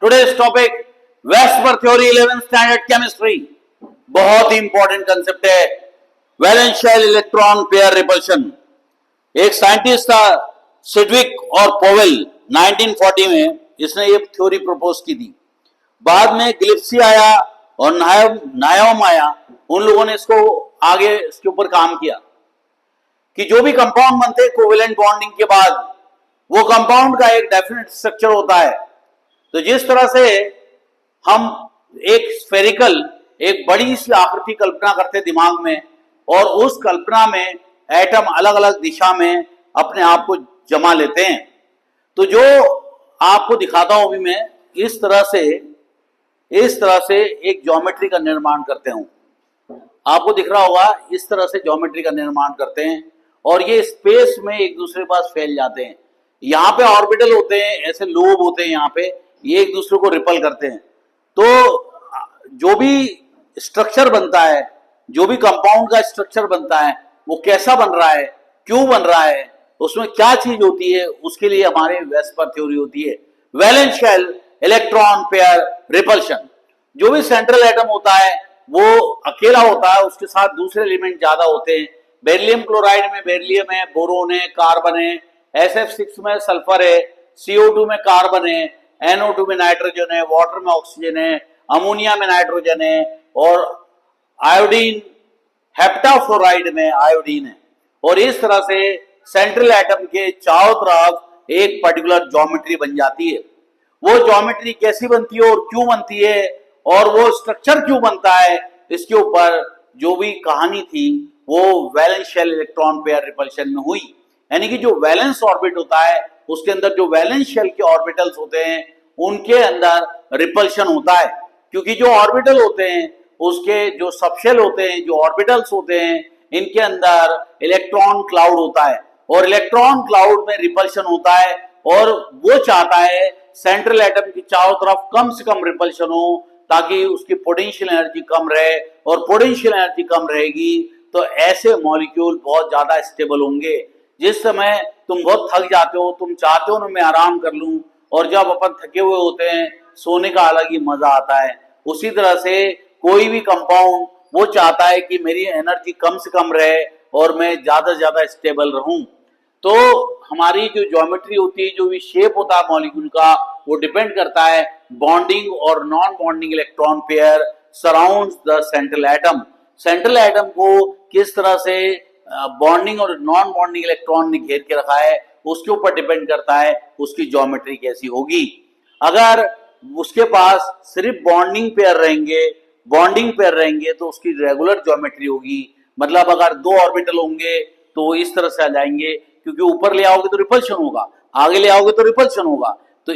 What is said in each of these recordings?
Today's topic VSEPR theory 11th standard chemistry. बहुत ही important concept है valence shell electron pair repulsion. एक scientist था सिडविक और पोवेल 1940 में, इसने ये थ्योरी प्रपोज की थी। बाद में गिलिप्सी आया और नायोम आया, उन लोगों ने इसको आगे इसके ऊपर काम किया कि जो भी कंपाउंड बनते हैं कोवेलेंट बॉन्डिंग के बाद, वो कंपाउंड का एक डेफिनेट स्ट्रक्चर होता है। तो जिस तरह से हम एक स्फेरिकल, एक बड़ी सी आकृति कल्पना करते दिमाग में, और उस कल्पना में एटम अलग अलग दिशा में अपने आप को जमा लेते हैं। तो जो आपको दिखाता हूं अभी मैं, इस तरह से एक ज्योमेट्री का निर्माण करते हूं। आपको दिख रहा होगा, इस तरह से ज्योमेट्री का निर्माण करते हैं और ये स्पेस में एक दूसरे के पास फैल जाते हैं। यहाँ पे ऑर्बिटल होते हैं, ऐसे लोब होते हैं, यहाँ पे ये एक दूसरे को रिपल करते हैं। तो जो भी स्ट्रक्चर बनता है, जो भी कंपाउंड का स्ट्रक्चर बनता है, वो कैसा बन रहा है, क्यों बन रहा है, उसमें क्या चीज होती है, उसके लिए हमारे वेस्पर थ्योरी होती है valence shell electron pair repulsion. जो भी सेंट्रल एटम होता है वो अकेला होता है, उसके साथ दूसरे एलिमेंट ज्यादा होते हैं। बेरिलियम क्लोराइड में बेरिलियम है, बोरोन है, कार्बन है, SF6 में सल्फर है, CO2 में कार्बन है, NO2 में नाइट्रोजन है, वाटर में ऑक्सीजन है, अमोनिया में नाइट्रोजन है, और आयोडीन, हेप्टाफ्लोराइड में आयोडीन है। और इस तरह से सेंट्रल एटम के चारों तरफ एक पर्टिकुलर ज्योमेट्री बन जाती है। वो ज्योमेट्री कैसी बनती है और क्यों बनती है, और वो स्ट्रक्चर क्यों बनता है, इसके ऊपर जो भी कहानी थी वो valence shell electron pair repulsion में हुई। यानी कि जो वैलेंस ऑर्बिट होता है, उसके अंदर जो वैलेंस शेल के ऑर्बिटल्स होते हैं, उनके अंदर रिपल्शन होता है। क्योंकि जो ऑर्बिटल होते हैं, उसके जो सबशेल होते हैं, जो ऑर्बिटल्स होते हैं, इनके अंदर इलेक्ट्रॉन क्लाउड होता है, और इलेक्ट्रॉन क्लाउड में रिपल्शन होता है। और वो चाहता है सेंट्रल एटम की चारों तरफ कम से कम रिपल्शन हो, ताकि उसकी पोटेंशियल एनर्जी कम रहे, और पोटेंशियल एनर्जी कम रहेगी तो ऐसे मॉलिक्यूल बहुत ज्यादा स्टेबल होंगे। जिस समय तुम बहुत थक जाते हो, तुम चाहते हो ना मैं आराम कर लूं, और जब अपन थके हुए होते हैं, सोने का अलग ही मजा आता है। उसी तरह से कोई भी कंपाउंड वो चाहता है कि मेरी एनर्जी कम से कम रहे और मैं ज्यादा से ज्यादा स्टेबल रहूं। तो हमारी जो ज्योमेट्री होती है, जो भी शेप होता है मॉलिक्यूल का, वो डिपेंड करता है बॉन्डिंग और non bonding electron pair surrounds the central atom. Central atom को किस तरह से बॉन्डिंग और नॉन बॉन्डिंग इलेक्ट्रॉन ने घेर के रखा है, उसके ऊपर डिपेंड करता है उसकी ज्योमेट्री कैसी होगी। अगर उसके पास सिर्फ बॉन्डिंग पेयर रहेंगे तो उसकी रेगुलर ज्योमेट्री होगी। मतलब अगर दो ऑर्बिटल होंगे तो वो इस तरह से आ जाएंगे, क्योंकि ऊपर ले आओगे तो रिपल्शन होगा, आगे ले आओगे तो रिपल्शन होगा। तो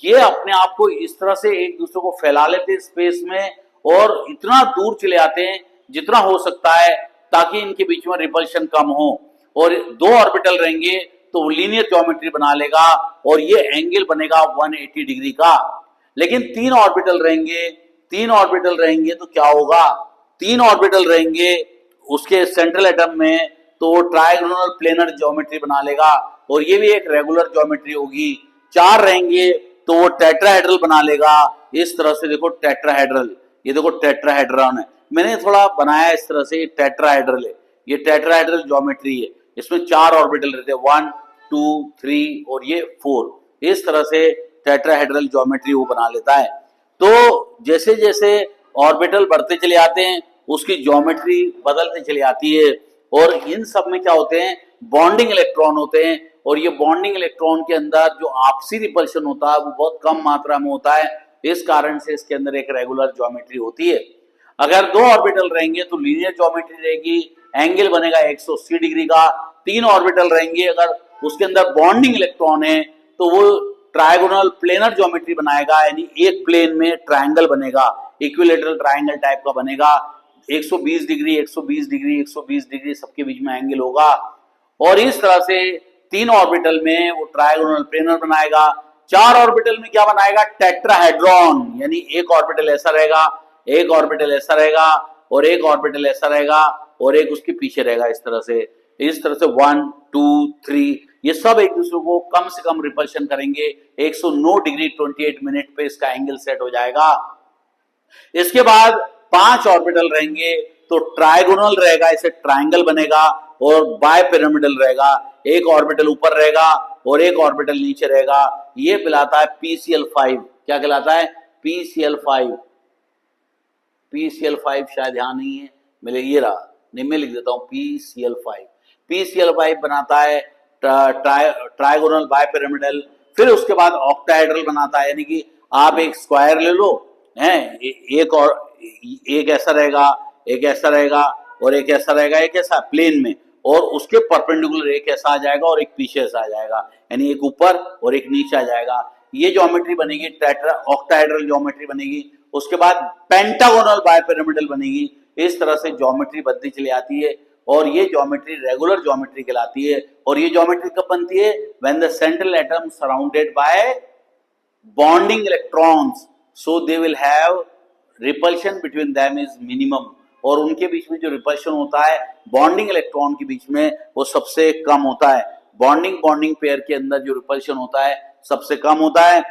ये अपने आप को इस तरह से एक दूसरे को फैला लेते हैं स्पेस में, और इतना दूर चले आते हैं जितना हो सकता है, ताकि इनके बीच में रिपल्शन कम हो। और दो ऑर्बिटल रहेंगे तो लीनियर ज्योमेट्री बना लेगा, और ये एंगल बनेगा 180 डिग्री का। लेकिन तीन ऑर्बिटल रहेंगे तो क्या होगा, तीन ऑर्बिटल रहेंगे उसके सेंट्रल एटम में, तो वो ट्रायगोनल प्लेनर ज्योमेट्री बना लेगा, और ये भी एक रेगुलर ज्योमेट्री होगी। चार रहेंगे तो वो टेट्राहेड्रल बना लेगा। इस तरह से देखो टेट्राहेड्रल, ये देखो टेट्राहेड्रॉन है, मैंने थोड़ा बनाया इस तरह से, टेट्राहेड्रल है, ये टेट्राहेड्रल ज्योमेट्री है। इसमें चार ऑर्बिटल रहते हैं, 1 2 3 और ये 4। इस तरह से टेट्राहेड्रल ज्योमेट्री वो बना लेता है। तो जैसे जैसे ऑर्बिटल बढ़ते चले आते हैं, उसकी ज्योमेट्री बदलते चली आती है। और इन सब में क्या होते हैं, बॉन्डिंग इलेक्ट्रॉन होते हैं, और ये बॉन्डिंग इलेक्ट्रॉन के अंदर जो आपसी रिपल्शन होता है वो बहुत कम मात्रा में होता है। इस कारण से इसके अंदर एक रेगुलर ज्योमेट्री होती है। अगर दो ऑर्बिटल रहेंगे तो लीनियर ज्योमेट्री रहेगी, एंगल बनेगा 180 डिग्री का। तीन ऑर्बिटल रहेंगे, अगर उसके अंदर बॉन्डिंग इलेक्ट्रॉन है तो वो ट्रायगोनल प्लेनर ज्योमेट्री बनाएगा, यानी एक प्लेन में ट्रायंगल बनेगा, इक्विलेटरल ट्रायंगल टाइप का बनेगा। 120 डिग्री 120 डिग्री 120 डिग्री सबके बीच में एंगल होगा। और इस तरह से तीन ऑर्बिटल में वो ट्रायगोनल प्लेनर बनाएगा। चार ऑर्बिटल में क्या बनाएगा, टेट्राहेड्रॉन, यानी एक ऑर्बिटल ऐसा रहेगा, एक ऑर्बिटल ऐसा रहेगा, और एक ऑर्बिटल ऐसा रहेगा, और एक उसके पीछे रहेगा। इस तरह से 1 2 3 ये सब एक दूसरे को कम से कम रिपल्शन करेंगे। 109 डिग्री 28 मिनट पे इसका एंगल सेट हो जाएगा। इसके बाद 5 ऑर्बिटल रहेंगे, तो ट्राइगोनल रहेगा, इसे ट्राइंगल बनेगा, और बाय पिरामिडल रहेगा, एक ऑर्बिटल ऊपर रहेगा और एक ऑर्बिटल नीचे रहेगा। ये कहलाता है PCl5। क्या कहलाता है? PCl5। PCl5 शायद ध्यान नहीं है, मेरे ये रहा, नहीं मैं लिख देता हूं PCl5। PCl5 बनाता है ट्राइगोनल बाय पिरामिडल। फिर उसके बाद ऑक्टाहेड्रल बनाता है, यानी कि आप एक स्क्वायर ले लो, एक और एक ऐसा रहेगा, एक ऐसा रहेगा, और एक ऐसा रहेगा, एक ऐसा प्लेन में, और उसके परपेंडिकुलर एक ऐसा आ जाएगा और एक पीछे ऐसा आ जाएगा, यानी एक ऊपर और एक नीचे आ जाएगा। ये ज्योमेट्री बनेगी, ऑक्टाहेड्रल ज्योमेट्री बनेगी। उसके बाद पेंटागोनल बायपिरामिडल बनेगी। इस तरह से ज्योमेट्री बनती चली आती है, और ये ज्योमेट्री रेगुलर ज्योमेट्री कहलाती है। और ये ज्योमेट्री कब बनती है? When the central atom surrounded by bonding electrons, so they will have repulsion between them is minimum. और उनके बीच में जो रिपल्शन होता है बॉन्डिंग इलेक्ट्रॉन के बीच में, वो सबसे कम होता है। बॉन्डिंग पेयर के अंदर जो रिपल्शन होता है सबसे कम होता है।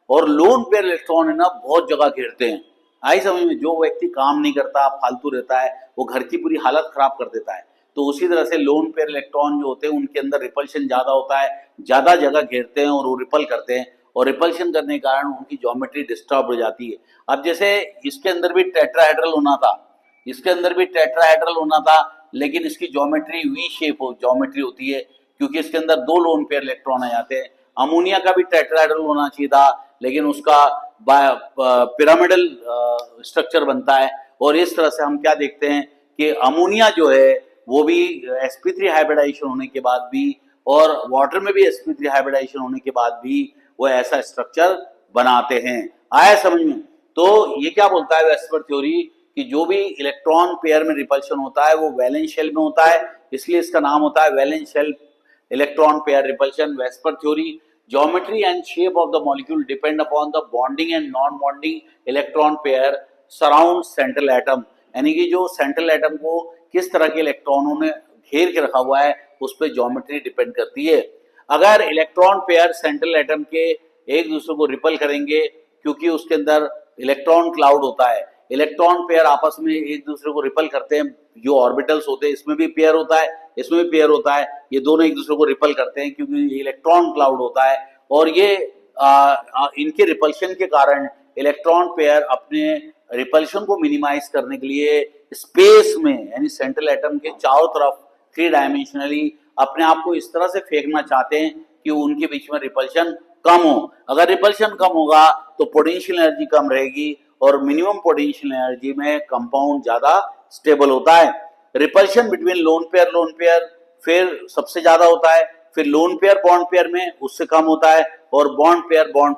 और लोन पेयर इलेक्ट्रॉन है ना, बहुत जगह घेरते हैं। आई समझ में? जो व्यक्ति काम नहीं करता, फालतू रहता है, वो घर की पूरी हालत खराब कर देता है। तो उसी तरह से लोन पेयर इलेक्ट्रॉन जो होते हैं उनके अंदर रिपल्शन ज्यादा होता है, ज्यादा जगह घेरते हैं और वो रिपल करते हैं, और रिपल्शन करने के कारण उनकी ज्योमेट्री डिस्टर्ब हो जाती है। अब जैसे इसके अंदर भी टेट्राहेड्रल होना था, इसके अंदर भी टेट्राहेड्रल होना था, लेकिन इसकी ज्योमेट्री वी शेप ज्योमेट्री होती है, क्योंकि इसके अंदर 2 लोन पेयर इलेक्ट्रॉन आ जाते हैं। अमोनिया का भी टेट्राहेड्रल होना चाहिए था, लेकिन उसका पिरामिडल स्ट्रक्चर बनता है। और इस तरह से हम क्या देखते हैं कि अमोनिया जो है वो भी sp3 हाइब्रिडाइजेशन होने के बाद भी, और वाटर में भी sp3 हाइब्रिडाइजेशन होने के बाद भी वो ऐसा स्ट्रक्चर बनाते हैं। आया समझ में? तो ये क्या बोलता है वेस्पर थ्योरी, कि जो भी इलेक्ट्रॉन पेयर में रिपल्शन होता है वो वैलेंस शेल में होता है, इसलिए इसका नाम होता है valence shell electron pair repulsion. VSEPR theory, geometry and shape of the molecule depend upon the bonding and non bonding electron pair surround central atom, यानी कि जो सेंट्रल एटम को किस तरह के इलेक्ट्रॉनों ने घेर के रखा हुआ है उस पर ज्योमेट्री डिपेंड करती है। अगर इलेक्ट्रॉन पेयर सेंट्रल एटम के एक दूसरे को रिपल करेंगे, क्योंकि उसके अंदर इलेक्ट्रॉन क्लाउड होता है, इलेक्ट्रॉन पेयर आपस में एक दूसरे को रिपल करते हैं, जो ऑर्बिटल्स होते हैं इसमें भी पेयर होता है, इसमें भी पेयर होता है, ये दोनों एक दूसरे को रिपल करते हैं क्योंकि ये इलेक्ट्रॉन क्लाउड होता है। और ये इनके रिपल्शन के कारण इलेक्ट्रॉन पेयर अपने रिपल्शन को मिनिमाइज करने के लिए स्पेस में, यानी सेंट्रल एटम के चारों तरफ 3 डायमेंशनली अपने आप को इस तरह से फेंकना चाहते हैं कि उनके बीच में रिपल्शन कम हो। अगर रिपल्शन कम होगा तो पोटेंशियल एनर्जी कम रहेगी, और मिनिमम पोटेंशियल एनर्जी में कंपाउंड ज्यादा स्टेबल होता है। रिपल्शन बिटवीन लोन पेयर फिर सबसे ज्यादा होता है, फिर लोन पेयर बॉन्ड पेयर में उससे कम होता है, और बॉन्ड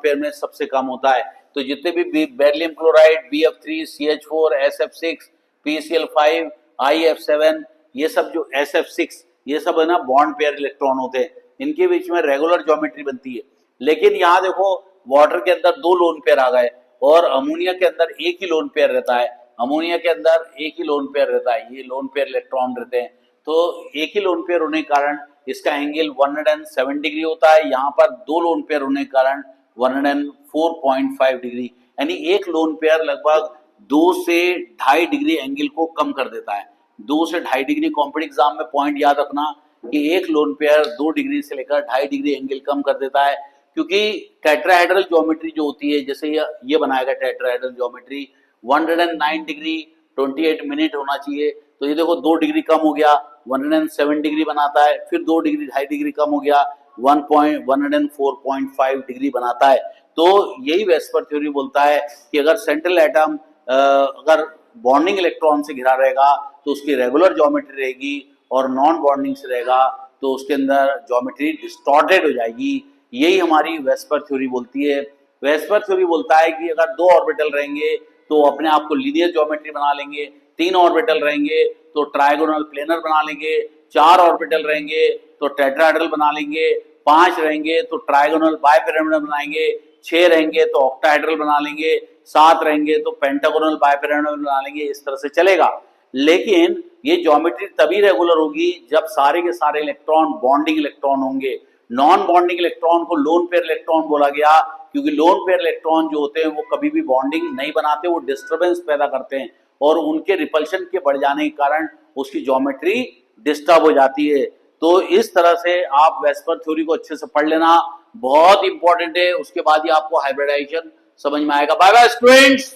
पेयर में सबसे कम होता है। तो जितने भी beryllium chloride, BF3, CH4, SF6, PCl5, IF7, ये सब जो SF6, ये सब है ना बॉन्ड पेयर इलेक्ट्रॉन होते हैं, इनके बीच में रेगुलर ज्योमेट्री बनती है। लेकिन यहाँ देखो वाटर के अंदर 2 लोन पेयर आ गए, और अमोनिया के अंदर एक ही लोन पेयर रहता है, अमोनिया के अंदर एक ही लोन पेयर रहता है, ये लोन पेयर इलेक्ट्रॉन रहते हैं। तो एक ही लोन पेयर होने के कारण इसका एंगल 107 डिग्री होता है, यहाँ पर 2 लोन पेयर होने के कारण 104.5 डिग्री, यानी एक लोन पेयर लगभग 2 से 2.5 डिग्री एंगल को कम कर देता है। 2 से 2.5 डिग्री, कॉम्पिटिटिव एग्जाम में पॉइंट याद रखना कि एक लोन पेयर 2 डिग्री से लेकर 2.5 डिग्री एंगल कम कर देता है, क्योंकि टेट्राहेड्रल ज्योमेट्री जो होती है, जैसे ये बनाएगा टेट्राहेड्रल ज्योमेट्री, 109 डिग्री 28 मिनट होना चाहिए, तो ये देखो 2 डिग्री कम हो गया, 107 डिग्री बनाता है, फिर 2 डिग्री 2.5 डिग्री कम हो गया, 104.5 डिग्री बनाता है। तो यही वेस्पर थ्योरी बोलता है कि अगर सेंट्रल एटम अगर बॉन्डिंग इलेक्ट्रॉन से घिरा रहेगा तो उसकी रेगुलर ज्योमेट्री रहेगी, और नॉन बॉन्डिंग से रहेगा तो उसके अंदर ज्योमेट्री डिस्टॉर्टेड हो जाएगी। यही हमारी वेस्पर थ्योरी बोलती है। वेस्पर थ्योरी बोलता है कि अगर 2 ऑर्बिटल रहेंगे तो अपने आप को लीनियर ज्योमेट्री बना लेंगे, 3 ऑर्बिटल रहेंगे तो ट्राइगोनल प्लेनर बना लेंगे, 4 ऑर्बिटल रहेंगे तो टेट्राहेड्रल बना लेंगे, 5 रहेंगे तो ट्राइगोनल बायपिरामिडल बनाएंगे, 6 रहेंगे तो ऑक्टाहेड्रल बना लेंगे, 7 रहेंगे तो पेंटागोनल बायपिरामिडल बना लेंगे। इस तरह से चलेगा। लेकिन ये ज्योमेट्री तभी रेगुलर होगी जब सारे के सारे इलेक्ट्रॉन बॉन्डिंग इलेक्ट्रॉन होंगे। नॉन बॉन्डिंग इलेक्ट्रॉन को लोन पेयर इलेक्ट्रॉन बोला गया, क्योंकि लोन पेयर इलेक्ट्रॉन जो होते हैं वो कभी भी बॉन्डिंग नहीं बनाते, वो डिस्टर्बेंस पैदा करते हैं और उनके रिपल्शन के बढ़ जाने के कारण उसकी ज्योमेट्री डिस्टर्ब हो जाती है। तो इस तरह से आप वेस्पर थ्योरी को अच्छे से पढ़ लेना, बहुत इंपॉर्टेंट है। उसके बाद ही आपको हाइब्रिडाइजेशन समझ में आएगा। Bye bye students.